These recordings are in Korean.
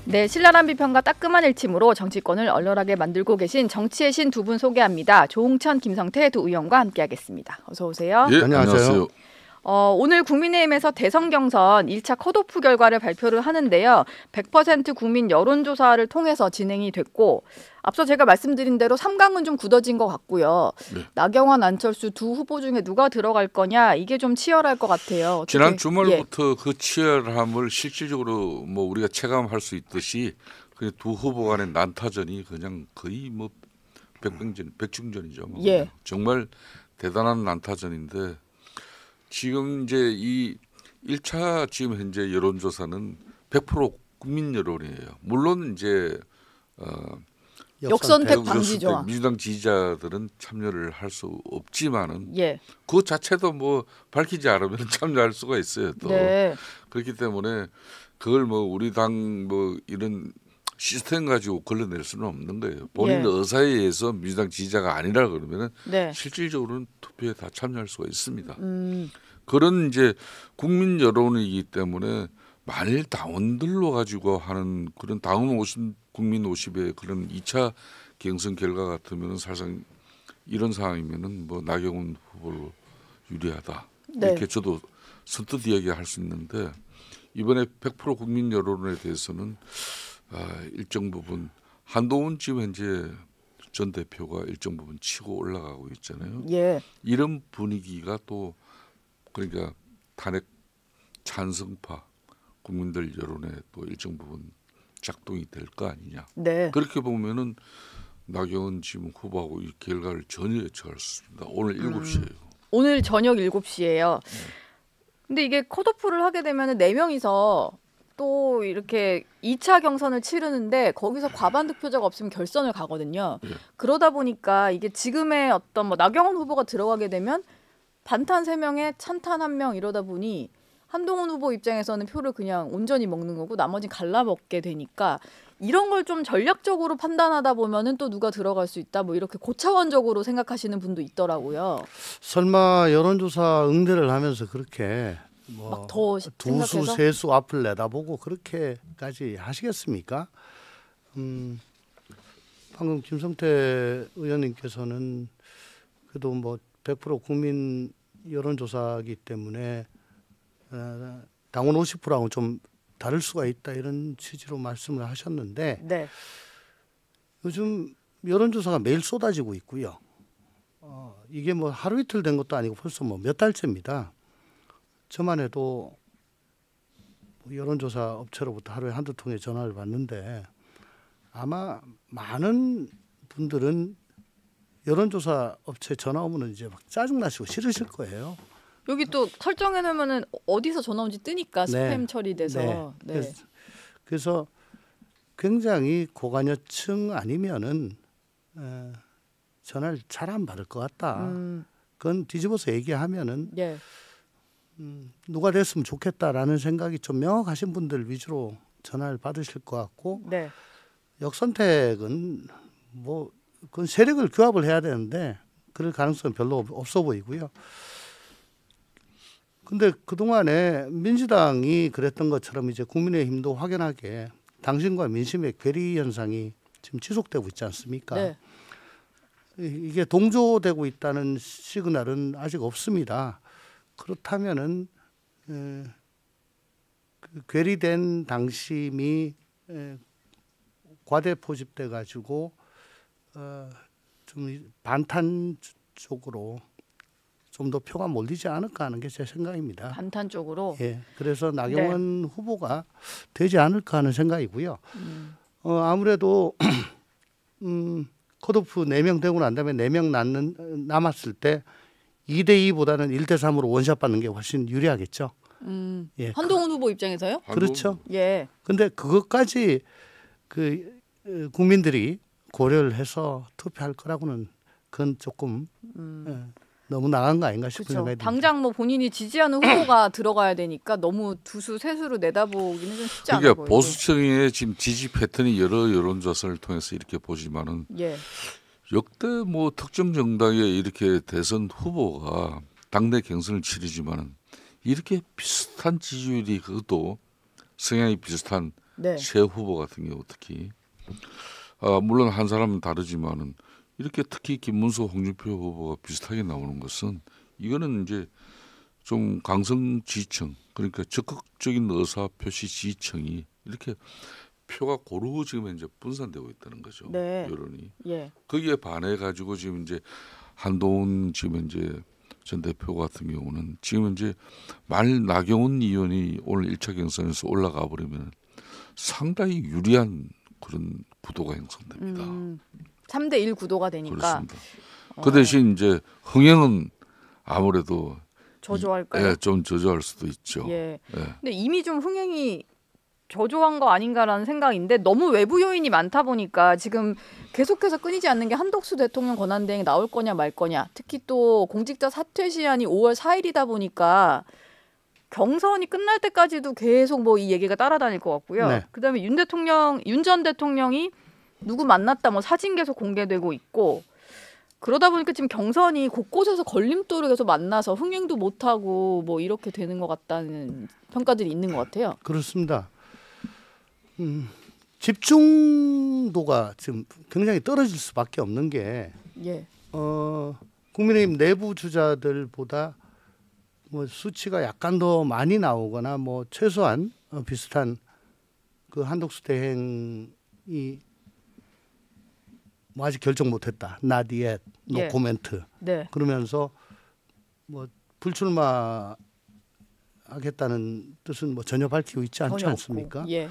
네, 신랄한 비평과 따끔한 일침으로 정치권을 얼얼하게 만들고 계신 정치의 신 두 분 소개합니다. 조홍천, 김성태 두 의원과 함께하겠습니다. 어서 오세요. 예, 안녕하세요. 오늘 국민의힘에서 대선 경선 1차 컷오프 결과를 발표를 하는데요. 100% 국민 여론조사를 통해서 진행이 됐고 앞서 제가 말씀드린 대로 3강은 좀 굳어진 것 같고요. 네. 나경원, 안철수 두 후보 중에 누가 들어갈 거냐 이게 좀 치열할 것 같아요. 지난 주말부터 그 치열함을 실질적으로 뭐 우리가 체감할 수 있듯이 그 두 후보 간의 난타전이 그냥 거의 뭐 백중전이죠. 뭐 예. 정말 대단한 난타전인데 지금 이제 이 1차 지금 현재 여론조사는 100% 국민 여론이에요. 물론 이제 역선택 방지 조항. 민주당 지지자들은 참여를 할 수 없지만은 예. 그 자체도 뭐 밝히지 않으면 참여할 수가 있어요. 또 네. 그렇기 때문에 그걸 뭐 우리 당 뭐 이런 시스템 가지고 걸러낼 수는 없는 거예요. 본인 예. 의사에 의해서 민주당 지지자가 아니라 그러면은 네. 실질적으로는 투표에 다 참여할 수가 있습니다. 그런 이제 국민 여론이기 때문에 만일 당원들로 가지고 하는 그런 당원 50 국민 50의 그런 2차 경선 결과 같으면은 사실상 이런 상황이면은 뭐 나경원 후보로 유리하다. 네. 이렇게 저도 선뜻 이야기할 수 있는데 이번에 100% 국민 여론에 대해서는 일정 부분 한동훈 지금 현재 전 대표가 일정 부분 치고 올라가고 있잖아요. 예. 이런 분위기가 또 그러니까 탄핵 찬성파 국민들 여론에 또 일정 부분 작동이 될 거 아니냐. 네. 그렇게 보면은 나경원 지금 후보하고 이 결과를 전혀 예측할 수 있습니다. 오늘 7시예요. 오늘 저녁 7시예요. 근데 이게 컷오프를 하게 되면 4명이서 또 이렇게 2차 경선을 치르는데 거기서 과반 득표자가 없으면 결선을 가거든요. 네. 그러다 보니까 이게 지금의 어떤 뭐 나경원 후보가 들어가게 되면 반탄 3명에 찬탄 1명 이러다 보니 한동훈 후보 입장에서는 표를 그냥 온전히 먹는 거고 나머지는 갈라먹게 되니까 이런 걸 좀 전략적으로 판단하다 보면은 또 누가 들어갈 수 있다 뭐 이렇게 고차원적으로 생각하시는 분도 있더라고요. 설마 여론조사 응대를 하면서 그렇게 뭐 막 더 두수 세수 앞을 내다보고 그렇게까지 하시겠습니까? 방금 김성태 의원님께서는 그래도 뭐 100% 국민 여론조사이기 때문에 당원 50%하고 좀 다를 수가 있다 이런 취지로 말씀을 하셨는데 네. 요즘 여론조사가 매일 쏟아지고 있고요. 이게 뭐 하루 이틀 된 것도 아니고 벌써 뭐 몇 달째입니다. 저만 해도 여론조사 업체로부터 하루에 한두 통의 전화를 받는데 아마 많은 분들은 여론조사 업체 전화 오면은 이제 막 짜증나시고 싫으실 거예요. 여기 또 설정해 놓으면은 어디서 전화 온지 뜨니까 스팸 네. 처리돼서. 네. 네. 그래서 굉장히 고관여층 아니면은 전화를 잘 안 받을 것 같다. 그건 뒤집어서 얘기하면은 예. 누가 됐으면 좋겠다라는 생각이 좀 명확하신 분들 위주로 전화를 받으실 것 같고 네. 역선택은 뭐 그건 세력을 규합을 해야 되는데 그럴 가능성은 별로 없어 보이고요. 근데 그동안에 민주당이 그랬던 것처럼 이제 국민의힘도 확연하게 당신과 민심의 괴리 현상이 지금 지속되고 있지 않습니까? 네. 이게 동조되고 있다는 시그널은 아직 없습니다. 그렇다면은 그 괴리된 당심이 과대 포집돼 가지고 좀 반탄 쪽으로 좀 더 표가 몰리지 않을까 하는 게 제 생각입니다. 반탄 쪽으로. 예, 그래서 나경원 후보가 되지 않을까 하는 생각이고요. 아무래도 컷오프 4명 되고 난 다음에 4명 남았을 때 2대2보다는 1대3으로 원샷 받는 게 훨씬 유리하겠죠. 예. 한동훈 후보 입장에서요? 그렇죠. 예. 근데 그것까지 그 국민들이 고려를 해서 투표할 거라고는 그건 조금 너무 나간 거 아닌가 싶은 그렇죠. 생각이 듭니다. 당장 뭐 본인이 지지하는 후보가 들어가야 되니까 너무 두수 세수로 내다보기는 좀 쉽지 않아 그러니까 보이고. 보수층의 지금 지지 패턴이 여러 여론조사를 통해서 이렇게 보지만은 예. 역대 뭐 특정 정당의 이렇게 대선 후보가 당내 경선을 치르지만은 이렇게 비슷한 지지율이 그것도 성향이 비슷한 네. 새 후보 같은 경우 특히 물론 한 사람은 다르지만은 이렇게 특히 김문수, 홍준표 후보가 비슷하게 나오는 것은 이거는 이제 좀 강성 지지층 그러니까 적극적인 의사 표시 지지층이 이렇게 표가 고루 지금 이제 분산되고 있다는 거죠. 네. 여론이. 예. 거기에 반해 가지고 지금 이제 한동훈 지금 이제 전 대표 같은 경우는 지금 이제 만일 나경원 의원이 오늘 1차 경선에서 올라가 버리면 상당히 유리한 그런 구도가 형성됩니다. 3대1 구도가 되니까 그렇습니다. 그 대신 이제 흥행은 아무래도 저조할까요? 예, 좀 저조할 수도 있죠. 예. 예. 근데 이미 좀 흥행이 저조한 거 아닌가라는 생각인데 너무 외부 요인이 많다 보니까 지금 계속해서 끊이지 않는 게 한덕수 대통령 권한대행 나올 거냐 말 거냐. 특히 또 공직자 사퇴 시한이 5월 4일이다 보니까 경선이 끝날 때까지도 계속 뭐 이 얘기가 따라다닐 것 같고요. 네. 그다음에 윤 전 대통령이 누구 만났다 뭐 사진 계속 공개되고 있고 그러다 보니까 지금 경선이 곳곳에서 걸림돌을 계속 만나서 흥행도 못하고 뭐 이렇게 되는 것 같다는 평가들이 있는 것 같아요. 그렇습니다. 집중도가 지금 굉장히 떨어질 수밖에 없는 게 예. 국민의힘 내부 주자들보다 뭐 수치가 약간 더 많이 나오거나 뭐 최소한 비슷한 그 한덕수 대행이 뭐 아직 결정 못했다. Not yet. No 예. comment. 네. 그러면서 뭐 불출마 하겠다는 뜻은 뭐 전혀 밝히고 있지 않지 전혀 않습니까? 없고. 예.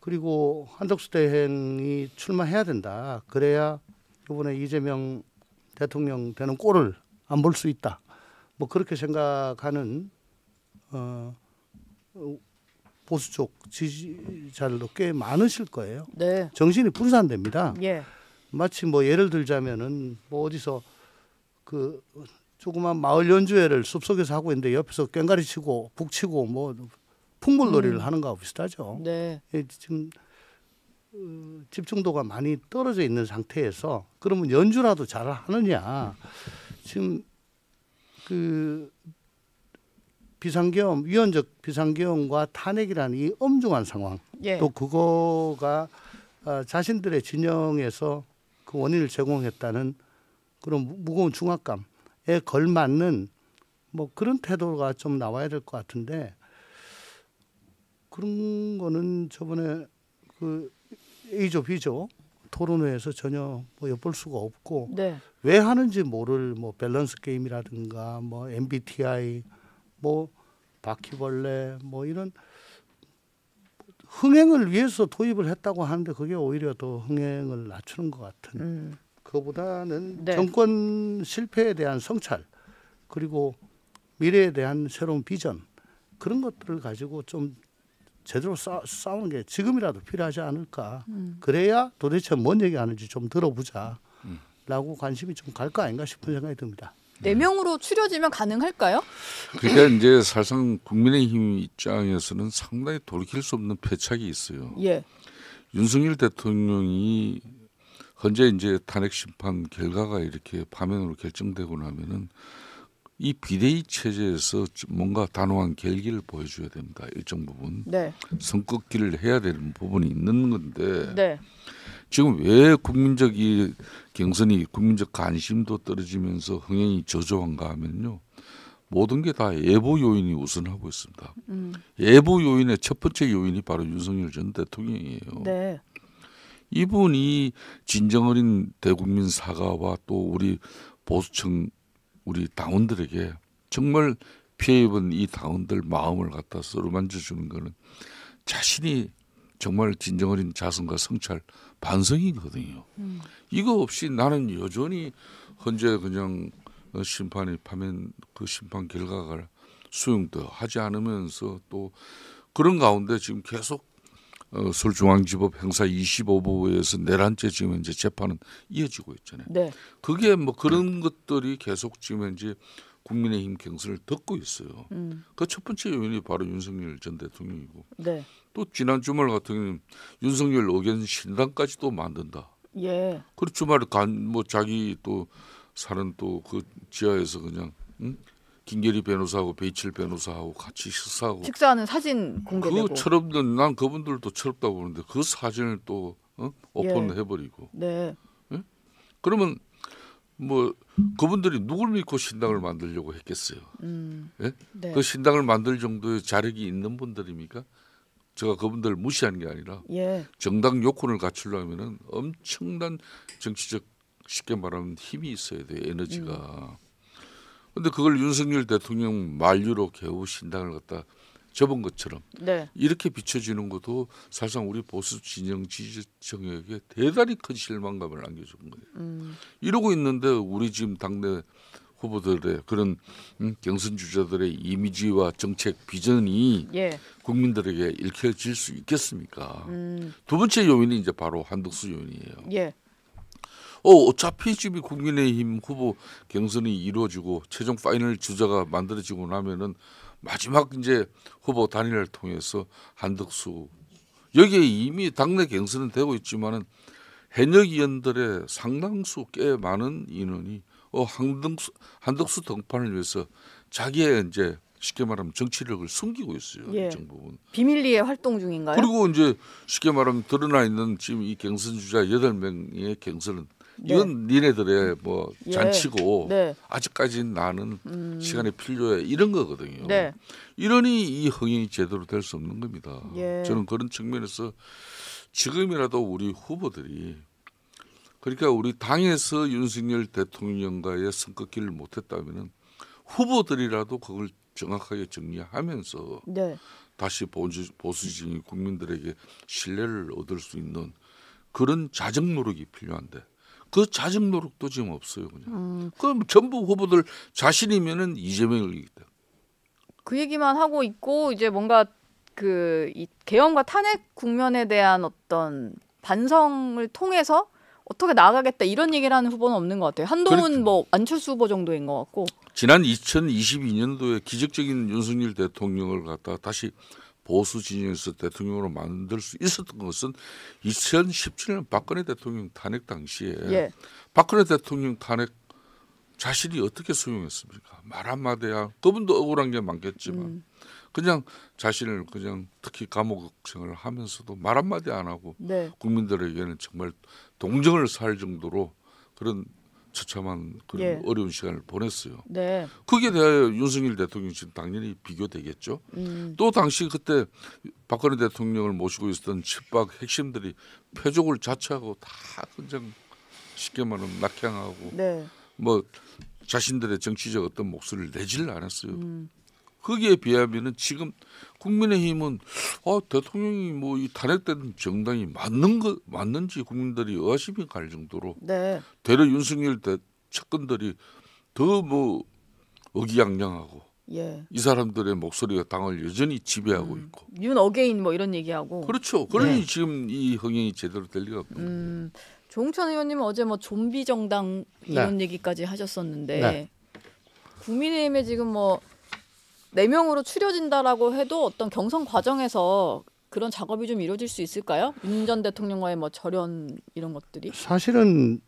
그리고 한덕수 대행이 출마해야 된다. 그래야 이번에 이재명 대통령 되는 꼴을 안 볼 수 있다. 뭐 그렇게 생각하는 보수 쪽 지지자들도 꽤 많으실 거예요. 네. 정신이 분산됩니다. 예. 마치 뭐 예를 들자면은 뭐 어디서 그 조그만 마을 연주회를 숲속에서 하고 있는데 옆에서 꽹과리 치고 북치고 뭐 풍물놀이를 하는 거하고 비슷하죠. 네. 지금 집중도가 많이 떨어져 있는 상태에서 그러면 연주라도 잘 하느냐. 지금 그 비상계엄 위헌적 비상계엄과 탄핵이라는 이 엄중한 상황 예. 또 그거가 자신들의 진영에서 그 원인을 제공했다는 그런 무거운 중압감에 걸맞는 뭐 그런 태도가 좀 나와야 될 것 같은데 그런 거는 저번에 그 A조 B조 토론회에서 전혀 뭐 엿볼 수가 없고 네. 왜 하는지 모를 뭐 밸런스 게임이라든가 뭐 MBTI 뭐 바퀴벌레 뭐 이런 흥행을 위해서 도입을 했다고 하는데 그게 오히려 더 흥행을 낮추는 것 같은 그거보다는 네. 정권 실패에 대한 성찰 그리고 미래에 대한 새로운 비전 그런 것들을 가지고 좀 제대로 싸우는 게 지금이라도 필요하지 않을까. 그래야 도대체 뭔 얘기하는지 좀 들어보자 라고 관심이 좀 갈 거 아닌가 싶은 생각이 듭니다. 4명으로 추려지면 가능할까요? 그러니까 이제 사실상 국민의힘 입장에서는 상당히 돌이킬 수 없는 패착이 있어요. 예. 윤석열 대통령이 현재 이제 탄핵 심판 결과가 이렇게 파면으로 결정되고 나면은 이 비대위 체제에서 뭔가 단호한 결기를 보여줘야 됩니다. 일정 부분 네. 선긋기를 해야 되는 부분이 있는 건데 네. 지금 왜 국민적 이 경선이 국민적 관심도 떨어지면서 흥행이 저조한가 하면요. 모든 게 다 예보 요인이 우선하고 있습니다. 예보 요인의 첫 번째 요인이 바로 윤석열 전 대통령이에요. 네. 이분이 진정어린 대국민 사과와 또 우리 보수층 우리 당원들에게 정말 피해 입은 이 당원들 마음을 갖다 서로 만져주는 거는 자신이 정말 진정어린 자성과 성찰 반성이거든요. 이거 없이 나는 여전히 현재 그냥 심판이 파면 그 심판 결과가 수용도 하지 않으면서 또 그런 가운데 지금 계속 서울중앙지법 형사 25부에서 내란죄 지금 이제 재판은 이어지고 있잖아요. 네. 그게 뭐 그런 것들이 계속 지금 이제 국민의힘 경선을 덮고 있어요. 그 첫 번째 요인이 바로 윤석열 전 대통령이고 네. 또 지난 주말 같은 경우는 윤석열 의견 신당까지 또 만든다. 예. 그 주말에 뭐 자기 또 사는 또 그 지하에서 그냥 김계리 변호사하고 배이칠 변호사하고 같이 식사하고 식사하는 사진 공개되고. 그처럼 난 그분들도 철없다고 보는데 그 사진을 또 오픈해버리고 네. 그러면 뭐 그분들이 누굴 믿고 신당을 만들려고 했겠어요. 예? 네. 그 신당을 만들 정도의 자력이 있는 분들입니까? 제가 그분들을 무시하는 게 아니라 예. 정당 요건을 갖추려면은 엄청난 정치적 쉽게 말하면 힘이 있어야 돼요. 에너지가. 근데 그걸 윤석열 대통령 만류로 겨우 신당을 갖다 접은 것처럼 네. 이렇게 비춰지는 것도 사실상 우리 보수 진영 지지층에게 대단히 큰 실망감을 남겨준 거예요. 이러고 있는데 우리 지금 당내 후보들의 그런 경선 주자들의 이미지와 정책 비전이 예. 국민들에게 읽혀질 수 있겠습니까? 두 번째 요인이 이제 바로 한덕수 요인이에요. 예. 어차피 지금 국민의힘 후보 경선이 이루어지고 최종 파이널 주자가 만들어지고 나면은 마지막 이제 후보 단일화를 통해서 한덕수 여기에 이미 당내 경선은 되고 있지만은 현역 의원들의 상당수 꽤 많은 인원이 한덕수 등판을 위해서 자기의 이제 쉽게 말하면 정치력을 숨기고 있어요. 예. 일정 부분. 비밀리에 활동 중인가요? 그리고 이제 쉽게 말하면 드러나 있는 지금 이 경선 주자 8명의 경선은 이건 니네들의 뭐 예. 잔치고 네. 아직까지는 나는 시간이 필요해 이런 거거든요. 네. 이러니 이 흥행이 제대로 될 수 없는 겁니다. 예. 저는 그런 측면에서 지금이라도 우리 후보들이 그러니까 우리 당에서 윤석열 대통령과의 선긋기를 못했다면은 후보들이라도 그걸 정확하게 정리하면서 네. 다시 보수진 국민들에게 신뢰를 얻을 수 있는 그런 자정 노력이 필요한데 그 자정 노력도 지금 없어요. 그냥. 그럼 전부 후보들 자신이면은 이재명을 이기다. 그 얘기만 하고 있고 이제 뭔가 그 이 개헌과 탄핵 국면에 대한 어떤 반성을 통해서 어떻게 나아가겠다 이런 얘기를 하는 후보는 없는 것 같아요. 한동훈 그렇죠. 뭐 안철수 후보 정도인 것 같고. 지난 2022년도에 기적적인 윤석열 대통령을 갖다 다시 보수 진영에서 대통령으로 만들 수 있었던 것은 2017년 박근혜 대통령 탄핵 당시에 예. 박근혜 대통령 탄핵 자신이 어떻게 수용했습니까? 말 한마디야. 그분도 억울한 게 많겠지만 그냥 자신을 그냥 특히 감옥 생활을 하면서도 말 한마디 안 하고 네. 국민들에게는 정말 동정을 살 정도로 그런 처참한 그런 예. 어려운 시간을 보냈어요. 네. 거기에 대하여 윤석열 대통령이 지금 당연히 비교되겠죠. 또 당시 그때 박근혜 대통령을 모시고 있었던 칠박 핵심들이 표적을 자처하고 다 그냥 쉽게 말하면 낙향하고 네. 뭐 자신들의 정치적 어떤 목소리를 내지를 않았어요. 거기에 비하면은 지금 국민의힘은 대통령이 뭐 이 탄핵된 정당이 맞는지 국민들이 의아심이 갈 정도로 네. 되려 윤석열 측근들이 더 뭐 의기양양하고 예. 이 사람들의 목소리가 당을 여전히 지배하고 있고 윤 어게인 뭐 이런 얘기하고. 그렇죠. 그러니 지금 이 흥행이 제대로 될 리가 없는 거예요. 조홍천 의원님은 어제 뭐 좀비 정당 이런 얘기까지 하셨었는데 네. 국민의힘에 지금 뭐 4명으로 추려진다라고 해도 어떤 경선 과정에서 그런 작업이 좀 이루어질 수 있을까요? 윤 전 대통령과의 뭐 절연 이런 것들이? 사실은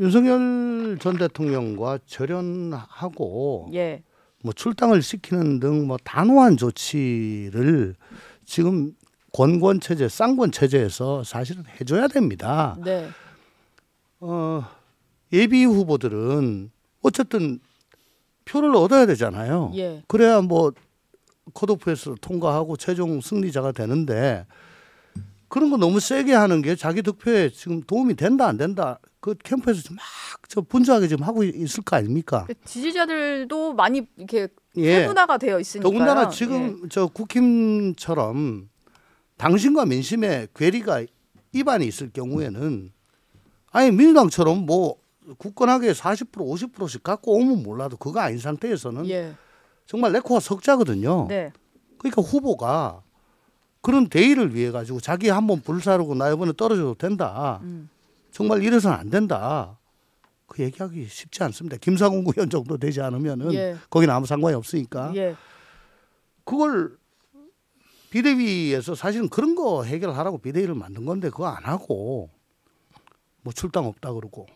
윤석열 전 대통령과 절연하고 예. 뭐 출당을 시키는 등 뭐 단호한 조치를 지금 권권 체제, 쌍권 체제에서 사실은 해줘야 됩니다. 네. 예비 후보들은 어쨌든 표를 얻어야 되잖아요. 예. 그래야 뭐 컷오프에서 통과하고 최종 승리자가 되는데 그런 거 너무 세게 하는 게 자기 득표에 지금 도움이 된다 안 된다 그 캠프에서 막 저 분주하게 지금 하고 있을 거 아닙니까? 지지자들도 많이 이렇게 예. 세분화가 되어 있으니까요. 더군다나 지금 저 국힘처럼 당신과 민심의 괴리가 이반이 있을 경우에는 아니 민주당처럼 뭐 굳건하게 40% 50%씩 갖고 오면 몰라도 그거 아닌 상태에서는 예. 정말 내 코가 석자거든요. 네. 그러니까 후보가 그런 대의를 위해 가지고 자기 한번 불사르고 나 이번에 떨어져도 된다. 정말 이래서는 안 된다. 그 얘기하기 쉽지 않습니다. 김상훈 의원 정도 되지 않으면은 예. 거기는 아무 상관이 없으니까. 예. 그걸 비대위에서 사실은 그런 거 해결하라고 비대위를 만든 건데 그거 안 하고 뭐 출당 없다 그러고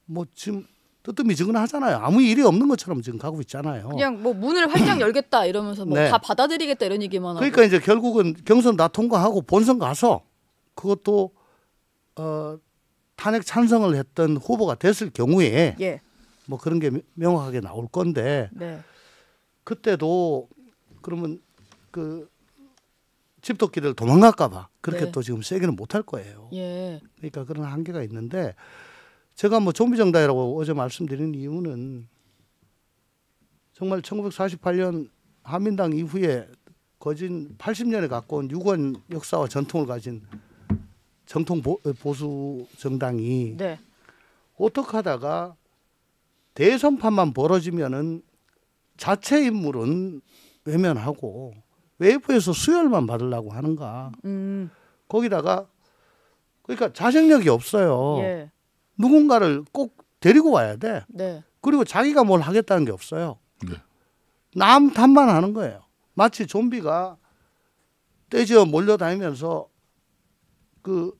뭐 지금 뜨뜻미지근하잖아요. 아무 일이 없는 것처럼 지금 가고 있잖아요. 그냥 뭐 문을 활짝 열겠다 이러면서 뭐 네. 다 받아들이겠다 이런 얘기만 하고. 그러니까 이제 결국은 경선 다 통과하고 본선 가서 그것도 탄핵 찬성을 했던 후보가 됐을 경우에 예. 뭐 그런 게 명확하게 나올 건데 네. 그때도 그러면 그 집도끼를 도망갈까봐 그렇게 네. 또 지금 세게는 못할 거예요. 예. 그러니까 그런 한계가 있는데 제가 뭐 좀비 정당이라고 어제 말씀드린 이유는 정말 1948년 한민당 이후에 거진 80년에 가까운 유권 역사와 전통을 가진 정통 보수 정당이 네. 어떻게 하다가 대선판만 벌어지면은 자체 인물은 외면하고 외부에서 수혈만 받으려고 하는가. 거기다가 그러니까 자생력이 없어요. 예. 누군가를 꼭 데리고 와야 돼. 네. 그리고 자기가 뭘 하겠다는 게 없어요. 네. 남 탓만 하는 거예요. 마치 좀비가 떼지어 몰려다니면서 그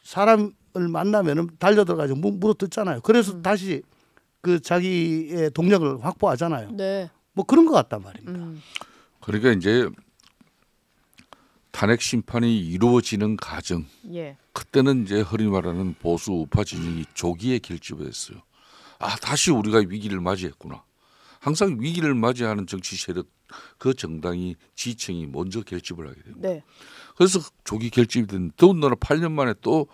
사람을 만나면은 달려들어가지고 물어뜯잖아요. 그래서 다시 그 자기의 동력을 확보하잖아요. 네. 뭐 그런 것 같단 말입니다. 그러니까 이제 탄핵 심판이 이루어지는 과정, 예. 그때는 이제 흔히 말하는 보수 우파 진영이 조기에 결집을 했어요. 아, 다시 우리가 위기를 맞이했구나. 항상 위기를 맞이하는 정치 세력, 그 정당이 지층이 먼저 결집을 하게 됩니다. 네. 그래서 조기 결집이 된 더군다나 8년 만에 또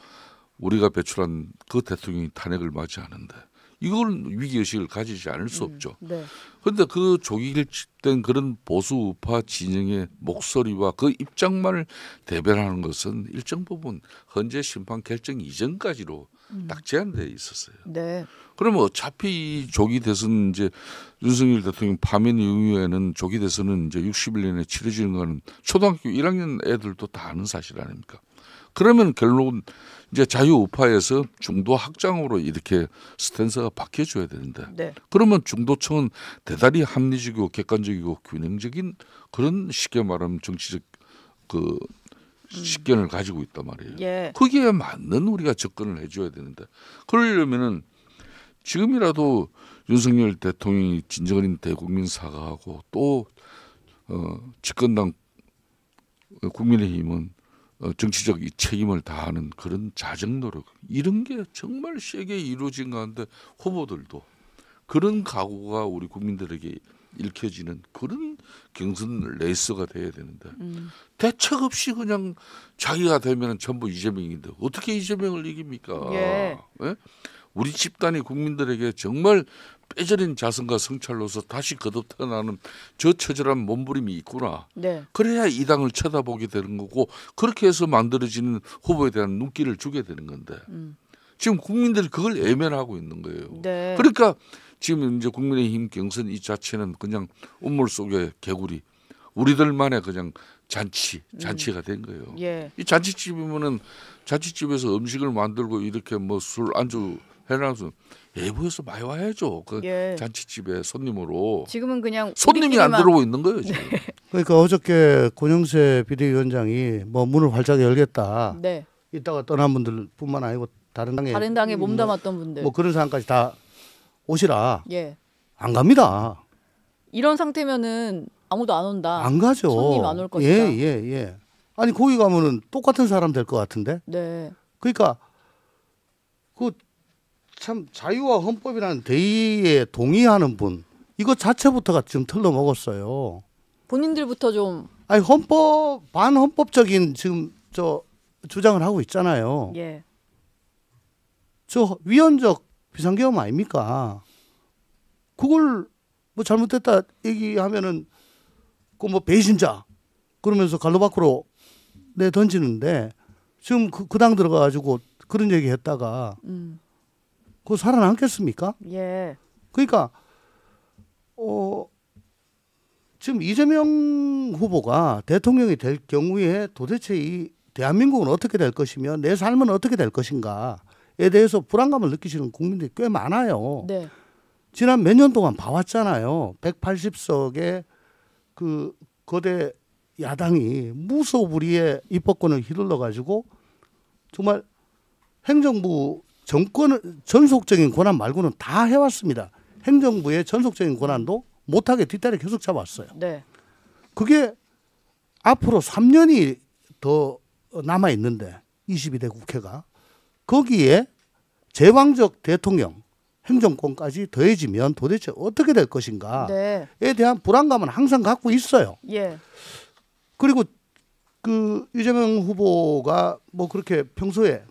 우리가 배출한 그 대통령이 탄핵을 맞이하는데 이걸 위기의식을 가지지 않을 수 없죠. 네. 그런데 그 조기 결집된 그런 보수 우파 진영의 목소리와 그 입장만을 대변하는 것은 일정 부분 헌재 심판 결정 이전까지로 딱 제한되어 있었어요. 네. 그러면 어차피 이 조기 대선 이제 윤석열 대통령 파면 이후에는 조기 대선은 이제 61년에 치러지는 거는 초등학교 1학년 애들도 다 아는 사실 아닙니까? 그러면 결론 이제 자유우파에서 중도 확장으로 이렇게 스탠스가 바뀌어줘야 되는데 네. 그러면 중도층은 대단히 합리적이고 객관적이고 균형적인 그런 쉽게 말하면 정치적 그 식견을 가지고 있단 말이에요. 예. 거기에 맞는 우리가 접근을 해줘야 되는데 그러려면은 지금이라도 윤석열 대통령이 진정한 대국민 사과하고 또 집권당 국민의힘은 정치적 이 책임을 다하는 그런 자정 노력 이런 게 정말 세게 이루어진 가운데 후보들도 그런 각오가 우리 국민들에게 읽혀지는 그런 경선 레이스가 돼야 되는데 대책 없이 그냥 자기가 되면 전부 이재명인데 어떻게 이재명을 이깁니까? 예. 예? 우리 집단이 국민들에게 정말 빼저린 자성과 성찰로서 다시 거듭 태어나는 저 처절한 몸부림이 있구나. 네. 그래야 이 당을 쳐다보게 되는 거고 그렇게 해서 만들어지는 후보에 대한 눈길을 주게 되는 건데 지금 국민들이 그걸 외면하고 있는 거예요. 네. 그러니까 지금 이제 국민의힘 경선 이 자체는 그냥 우물 속의 개구리 우리들만의 그냥 잔치가 된 거예요. 예. 이 잔치집이면은 잔치집에서 음식을 만들고 이렇게 뭐 술 안주 해놔서 외부에서 많이 와야죠. 그 예. 잔치집에 손님으로 지금은 그냥 손님이 안 우리끼리만- 들어오고 있는 거예요 지금. 그러니까 어저께 권영세 비대위원장이 뭐 문을 활짝 열겠다. 네. 이따가 떠난 분들뿐만 아니고 다른 당에 몸담았던 분들. 뭐 그런 사람까지 다 오시라. 예. 안 갑니다. 이런 상태면은 아무도 안 온다. 안 가죠. 손님 안 올 것이다. 예. 아니 거기 가면은 똑같은 사람 될 것 같은데. 네. 그러니까 그 참 자유와 헌법이라는 대의에 동의하는 분 이거 자체부터가 지금 틀려 먹었어요. 본인들부터 좀 아니 헌법 반헌법적인 지금 저 주장을 하고 있잖아요. 예. 저 위헌적 비상계엄 아닙니까? 그걸 뭐 잘못됐다 얘기하면은 그 뭐 배신자 그러면서 갈로 밖으로 내 던지는데 지금 그 당 들어가가지고 그런 얘기 했다가 그거 살아남겠습니까? 예. 그러니까 지금 이재명 후보가 대통령이 될 경우에 도대체 이 대한민국은 어떻게 될 것이며 내 삶은 어떻게 될 것인가에 대해서 불안감을 느끼시는 국민들이 꽤 많아요. 네. 지난 몇 년 동안 봐왔잖아요. 180석의 그 거대 야당이 무소불위의 입법권을 휘둘러 가지고 정말 행정부 정권을 전속적인 권한 말고는 다 해왔습니다. 행정부의 전속적인 권한도 못하게 뒷다리 계속 잡았어요. 네. 그게 앞으로 3년이 더 남아 있는데 22대 국회가 거기에 제왕적 대통령 행정권까지 더해지면 도대체 어떻게 될 것인가에 네. 대한 불안감은 항상 갖고 있어요. 예. 그리고 그 이재명 후보가 뭐 그렇게 평소에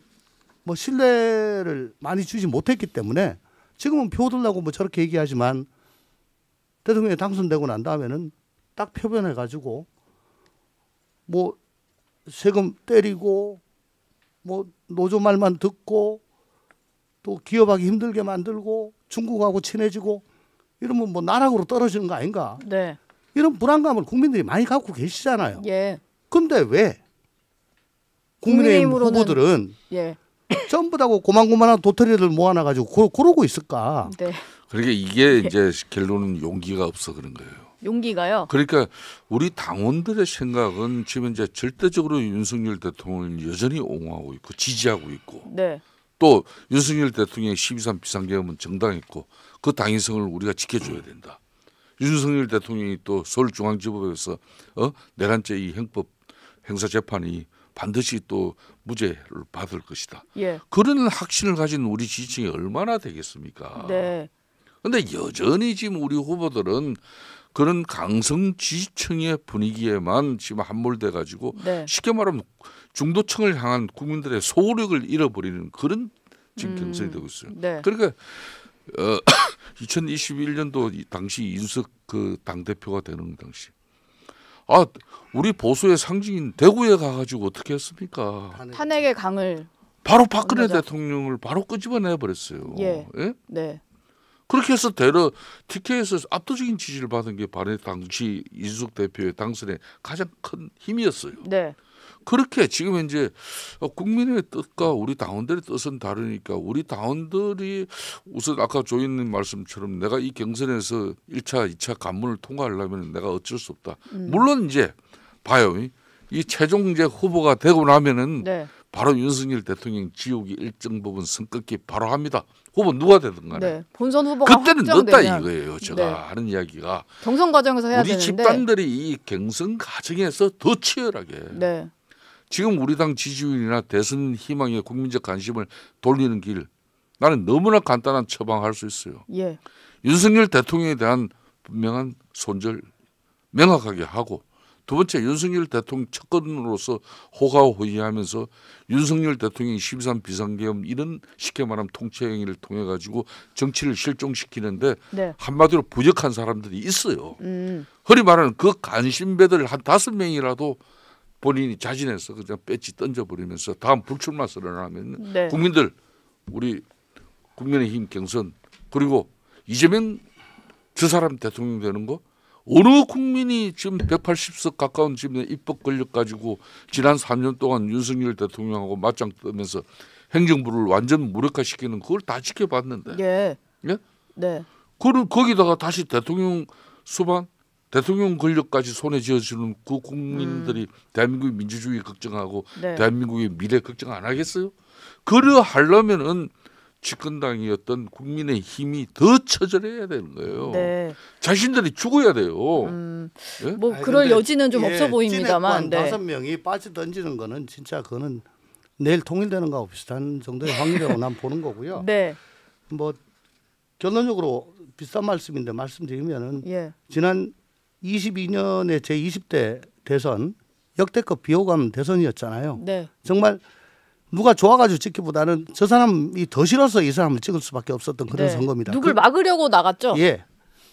뭐 신뢰를 많이 주지 못했기 때문에 지금은 표 얻으려고 뭐 저렇게 얘기하지만 대통령이 당선되고 난 다음에는 딱 표변해 가지고 뭐 세금 때리고 뭐 노조 말만 듣고 또 기업하기 힘들게 만들고 중국하고 친해지고 이러면 뭐 나락으로 떨어지는 거 아닌가? 네. 이런 불안감을 국민들이 많이 갖고 계시잖아요. 예. 근데 왜 국민의힘 국민의힘으로는- 후보들은 예. 전부 다 고만고만한 도토리를 모아놔가지고 그러고 있을까? 네. 그러니까 이게 이제 결론은 용기가 없어 그런 거예요. 용기가요. 그러니까 우리 당원들의 생각은 지금 이제 절대적으로 윤석열 대통령을 여전히 옹호하고 있고 지지하고 있고 네. 또 윤석열 대통령의 12.3 비상계엄은 정당했고 그 당위성을 우리가 지켜줘야 된다. 윤석열 대통령이 또 서울중앙지법에서 내란죄 이 형법 형사재판이 반드시 또 무죄를 받을 것이다. 예. 그런 확신을 가진 우리 지지층이 얼마나 되겠습니까? 네. 그런데 여전히 지금 우리 후보들은 그런 강성 지지층의 분위기에만 지금 함몰돼 가지고 네. 쉽게 말하면 중도층을 향한 국민들의 소력을 잃어버리는 그런 지금 경선이 되고 있어요. 네. 그러니까 2021년도 당시 이준석 그 당 대표가 되는 당시 우리 보수의 상징인 대구에 가가지고 어떻게 했습니까? 탄핵의 강을 바로 박근혜 맞아. 대통령을 바로 끄집어내 버렸어요. 예. 예? 네. 그렇게 해서 대러 TK에서 압도적인 지지를 받은 게 바로 당시 이준석 대표의 당선의 가장 큰 힘이었어요. 네. 그렇게 지금 이제 국민의 뜻과 우리 당원들의 뜻은 다르니까 우리 당원들이 우선 아까 조인님 말씀처럼 내가 이 경선에서 1차, 2차 관문을 통과하려면 내가 어쩔 수 없다. 물론 이제 봐요. 이 최종 이제 후보가 되고 나면은 네. 바로 윤석열 대통령 지옥이 일정 부분 선긋기 바로 합니다. 후보 누가 되든 간에. 네. 본선 후보가 그때는 확정되면 늦다 이거예요. 제가 네. 하는 이야기가. 경선 과정에서 해야 우리 되는데. 집단들이 이 경선 과정에서 더 치열하게. 네. 지금 우리 당 지지율이나 대선 희망에 국민적 관심을 돌리는 길 나는 너무나 간단한 처방할 수 있어요. 예. 윤석열 대통령에 대한 분명한 손절 명확하게 하고 두 번째 윤석열 대통령 첫건으로서 호가호위하면서 윤석열 대통령이 12.3 비상계엄 이런 쉽게 말하면 통치행위를 통해 가지고 정치를 실종시키는데 네. 한마디로 부역한 사람들이 있어요. 흔히 말하는 그 간신배들 한 5명이라도 본인이 자진해서 그냥 배지 던져버리면서 다음 불출마 선언하면 네. 국민들 우리 국민의힘 경선 그리고 이재명 저 사람 대통령 되는 거 어느 국민이 지금 180석 가까운 지금 입법 권력 가지고 지난 3년 동안 윤석열 대통령하고 맞짱 뜨면서 행정부를 완전 무력화시키는 그걸 다 지켜봤는데 예. 예? 네. 그를 거기다가 다시 대통령 수반 대통령 권력까지 손에 쥐어주는 그 국민들이 대한민국의 민주주의 걱정하고 네. 대한민국의 미래 걱정 안 하겠어요? 그러 하려면은 집권당이었던 국민의 힘이 더 처절해야 되는 거예요. 네. 자신들이 죽어야 돼요. 예? 뭐 아니, 그럴 근데 여지는 좀 없어 보입니다만. 네. 5명이 빠져 던지는 거는 진짜 그거는 내일 통일되는 거하고 비슷한 정도의 확률이라고 난 보는 거고요. 네. 뭐 결론적으로 비슷한 말씀인데 말씀드리면은 예. 지난 22년의 제20대 대선 역대급 비호감 대선이었잖아요. 네. 정말 누가 좋아가지고 찍기보다는 저 사람이 더 싫어서 이 사람을 찍을 수밖에 없었던 그런 네. 선거입니다. 누굴 막으려고 나갔죠? 예.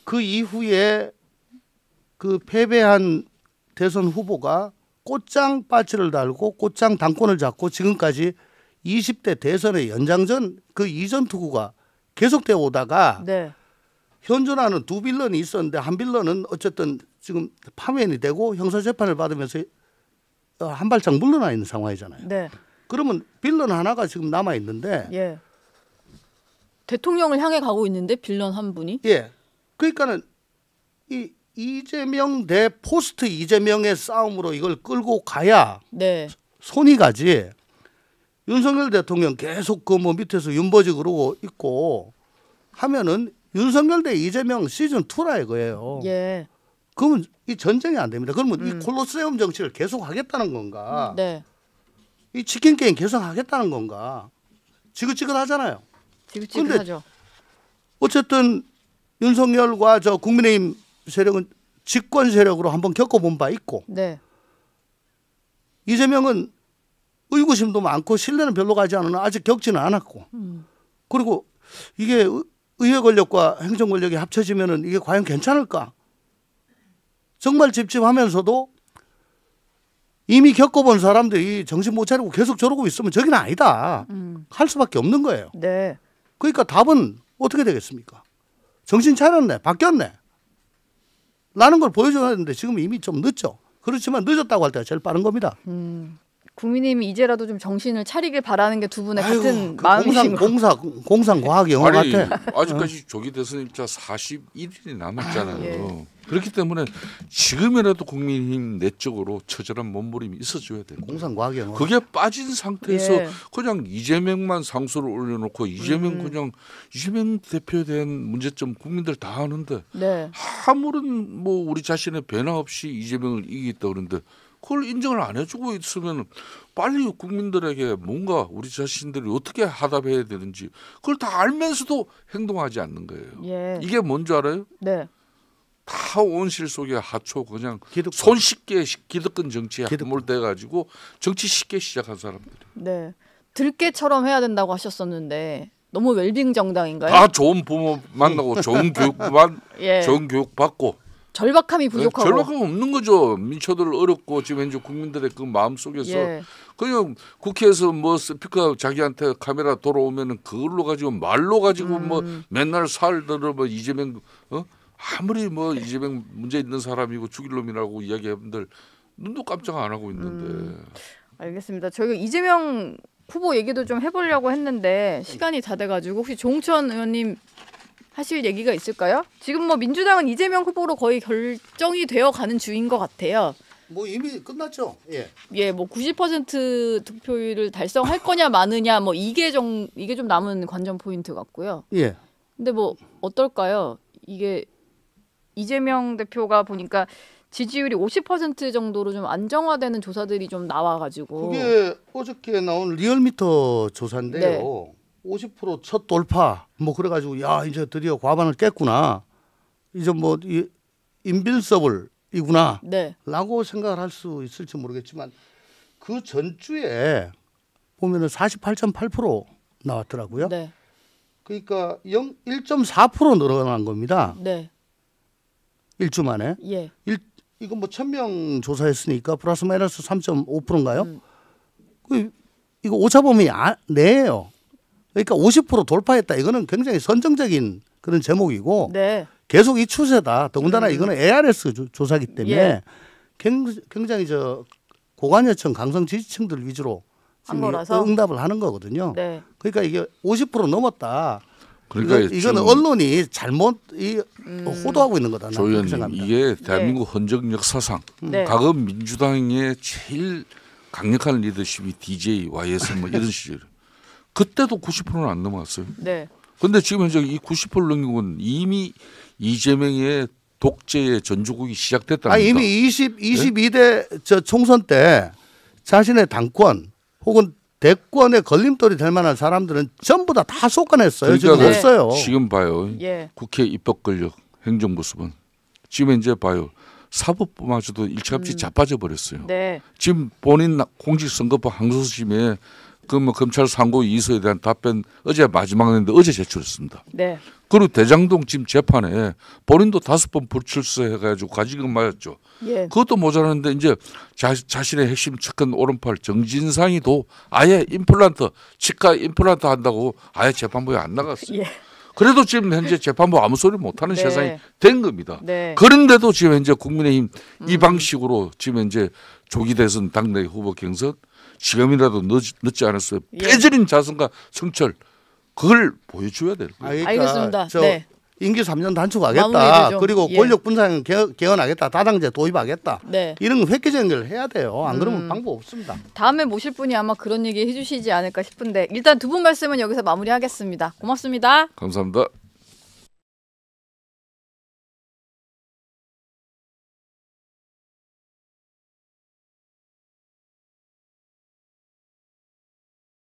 그 이후에 그 패배한 대선 후보가 꽃장 바치를 달고 꽃장 당권을 잡고 지금까지 20대 대선의 연장전 그 이전 투구가 계속되어 오다가 네. 현존하는 두 빌런이 있었는데 한 빌런은 어쨌든 지금 파면이 되고 형사재판을 받으면서 한 발짝 물러나 있는 상황이잖아요. 네. 그러면 빌런 하나가 지금 남아 있는데 예. 대통령을 향해 가고 있는데 빌런 한 분이? 예. 그러니까는 이 이재명 대 포스트 이재명의 싸움으로 이걸 끌고 가야 네. 손이 가지. 윤석열 대통령 계속 그 뭐 밑에서 윤버지 그러고 있고 하면은 윤석열 대 이재명 시즌 2라 이거예요. 예. 그러면 이 전쟁이 안 됩니다. 그러면 이 콜로세움 정치를 계속 하겠다는 건가? 네. 이 치킨 게임 계속 하겠다는 건가? 지긋지긋하잖아요. 지긋지긋하죠. 어쨌든 윤석열과 저 국민의힘 세력은 집권 세력으로 한번 겪어본 바 있고 네. 이재명은 의구심도 많고 신뢰는 별로 가지 않으나 아직 겪지는 않았고 그리고 이게 의회 권력과 행정 권력이 합쳐지면은 이게 과연 괜찮을까? 정말 찝찝하면서도 이미 겪어본 사람들이 정신 못 차리고 계속 저러고 있으면 저기는 아니다. 할 수밖에 없는 거예요. 네. 그러니까 답은 어떻게 되겠습니까? 정신 차렸네, 바뀌었네. 라는 걸 보여줘야 되는데 지금 이미 좀 늦죠. 그렇지만 늦었다고 할 때가 제일 빠른 겁니다. 국민의힘이 이제라도 좀 정신을 차리길 바라는 게 두 분의 아이고, 같은 그 마음이신 것 공상과학 영화 아니 같아. 아직까지 조기 대선 입자 41일이 남았잖아요. 예. 그렇기 때문에 지금이라도 국민의힘 내적으로 처절한 몸부림이 있어줘야 돼요. 공상과학 영화. 그게 빠진 상태에서 예. 그냥 이재명만 상수를 올려놓고 이재명 그냥 이재명 대표에 대한 문제점 국민들 다 아는데 네. 아무런 뭐 우리 자신의 변화 없이 이재명을 이기겠다 그러는데 그걸 인정을 안 해주고 있으면 빨리 국민들에게 뭔가 우리 자신들이 어떻게 하답해야 되는지 그걸 다 알면서도 행동하지 않는 거예요. 예. 이게 뭔지 알아요? 네. 다 온실 속에 하초 그냥 기득권. 손쉽게 기득권 정치에 기득권. 함몰돼가지고 정치 쉽게 시작한 사람들이 네. 들깨처럼 해야 된다고 하셨었는데 너무 웰빙 정당인가요? 다 좋은 부모 만나고 좋은 교육만 예. 좋은 교육 받고 절박함이 부족하고. 절박함 없는 거죠. 민초들 어렵고 지금 현재 국민들의 그 마음 속에서 예. 그냥 국회에서 뭐 스피커 자기한테 카메라 돌아오면은 그걸로 가지고 말로 가지고 뭐 맨날 살들어 뭐 이재명 아무리 뭐 이재명 문제 있는 사람이고 죽일 놈이라고 이야기하는들 눈도 깜짝 안 하고 있는데 알겠습니다. 저희가 이재명 후보 얘기도 좀 해보려고 했는데 시간이 다 돼가지고 혹시 조홍천 의원님 하실 얘기가 있을까요? 지금 뭐 민주당은 이재명 후보로 거의 결정이 되어 가는 중인 것 같아요. 뭐 이미 끝났죠. 예. 예, 뭐 90% 득표율을 달성할 거냐 마느냐 뭐 이게 좀 남은 관전 포인트 같고요. 예. 근데 뭐 어떨까요? 이게 이재명 대표가 보니까 지지율이 50% 정도로 좀 안정화되는 조사들이 좀 나와가지고 그게 어저께 나온 리얼미터 조사인데요. 50%첫 돌파 뭐 그래가지고 야 이제 드디어 과반을 깼구나. 이제 뭐 인빈서블이구나. 네, 라고 생각을 할 수 있을지 모르겠지만 그 전주에 보면은 48.8% 나왔더라고요. 네, 그러니까 1.4% 늘어난 겁니다. 네, 1주 만에. 예, 이건 뭐 1000명 조사했으니까 플러스 마이너스 3.5%인가요? 이거 오차범위 내예요. 그러니까 50% 돌파했다. 이거는 굉장히 선정적인 그런 제목이고 네, 계속 이 추세다. 더군다나 이거는 ARS 조사기 때문에 예. 굉장히 저 고관여층, 강성 지지층들 위주로 한 지금 거라서? 응답을 하는 거거든요. 네, 그러니까 이게 50% 넘었다. 그러니까 이거는 지금 언론이 잘못 호도하고 있는 거다. 조 나는 그렇게 의원님 생각합니다. 이게 대한민국 헌정 역사상 네. 과거 민주당의 제일 강력한 리더십이 DJ, YS 뭐 이런 시절 그때도 90%는 안 넘어갔어요. 네, 근데 지금 현재 이 90%를 넘긴 건 이미 이재명의 독재의 전주국이 시작됐다는 겁니다. 이미 22대 저 총선 때 자신의 당권 혹은 대권의 걸림돌이 될 만한 사람들은 전부 다 쏟아냈어요. 지금 그러니까 없어요. 지금 봐요. 예, 국회 입법권력, 행정부수본. 지금 이제 봐요. 사법부마저도 일찌감치 자빠져 버렸어요. 네, 지금 본인 공직선거법 항소심에 그 뭐 검찰 상고 이의서에 대한 답변 어제 마지막 했는데 어제 제출했습니다. 네, 그리고 대장동 지금 재판에 본인도 5번 불출석해가지고 가지금 맞았죠. 예, 그것도 모자라는데 이제 자신의 핵심 측근 오른팔 정진상이도 아예 치과 임플란트 한다고 아예 재판부에 안 나갔어요. 예, 그래도 지금 현재 재판부 아무 소리 못하는 네. 세상이 된 겁니다. 네. 그런데도 지금 현재 국민의힘 이 방식으로 지금 현재 조기 대선 당내 후보 경선 지금이라도 늦지 않았어요. 예. 빼저린 자성과 성철 그걸 보여줘야 될 거예요. 그러니까 알겠습니다. 저 네. 임기 3년 단축하겠다. 마무리되죠. 그리고 예. 권력 분산 개헌하겠다. 다당제 도입하겠다. 네. 이런 건 획기적인 걸 해야 돼요. 안 그러면 방법 없습니다. 다음에 모실 분이 아마 그런 얘기 해주시지 않을까 싶은데 일단 두 분 말씀은 여기서 마무리하겠습니다. 고맙습니다. 감사합니다.